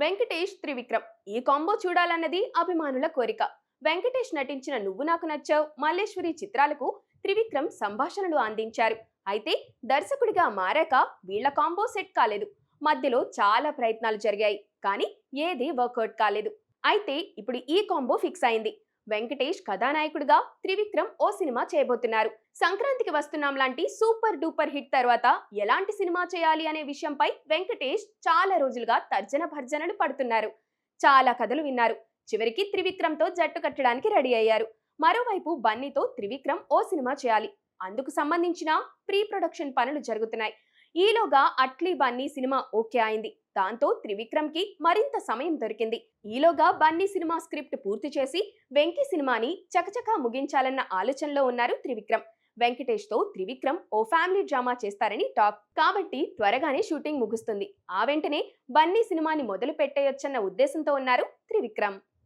వెంకటేష్ త్రివిక్రమ్ ఈ కాంబో చూడాలన్నది అభిమానుల కోరిక. వెంకటేష్ నటించిన నువ్వు నాకు నచ్చావ్, మల్లేశ్వరి చిత్రాలకు త్రివిక్రమ్ సంభాషణలు అందించారు. అయితే దర్శకుడిగా మారాక వీళ్ల కాంబో సెట్ కాలేదు. మధ్యలో చాలా ప్రయత్నాలు జరిగాయి, కానీ ఏదీ వర్కౌట్ కాలేదు. అయితే ఇప్పుడు ఈ కాంబో ఫిక్స్ అయింది. వెంకటేష్ కథానాయకుడిగా త్రివిక్రమ్ ఓ సినిమా చేయబోతున్నారు. సంక్రాంతికి వస్తున్నాం లాంటి సూపర్ డూపర్ హిట్ తర్వాత ఎలాంటి సినిమా చేయాలి అనే విషయంపై వెంకటేష్ చాలా రోజులుగా తర్జన భర్జనలు పడుతున్నారు. చాలా కథలు విన్నారు. చివరికి త్రివిక్రమ్ తో జట్టు కట్టడానికి రెడీ అయ్యారు. మరోవైపు బన్నీతో త్రివిక్రమ్ ఓ సినిమా చేయాలి. అందుకు సంబంధించిన ప్రీ ప్రొడక్షన్ పనులు జరుగుతున్నాయి. ఈలోగా అట్లీ బన్నీ సినిమా ఓకే అయింది. దాంతో త్రివిక్రమ్ కి మరింత సమయం దొరికింది. ఈలోగా బన్నీ సినిమా స్క్రిప్ట్ పూర్తి చేసి వెంకీ సినిమాని చకచకా ముగించాలన్న ఆలోచనలో ఉన్నారు త్రివిక్రమ్. వెంకటేష్ తో త్రివిక్రమ్ ఓ ఫ్యామిలీ డ్రామా చేస్తారని టాక్. కాబట్టి త్వరగానే షూటింగ్ ముగుస్తుంది. ఆ వెంటనే బన్నీ సినిమాని మొదలు పెట్టేయొచ్చన్న ఉద్దేశంతో ఉన్నారు త్రివిక్రమ్.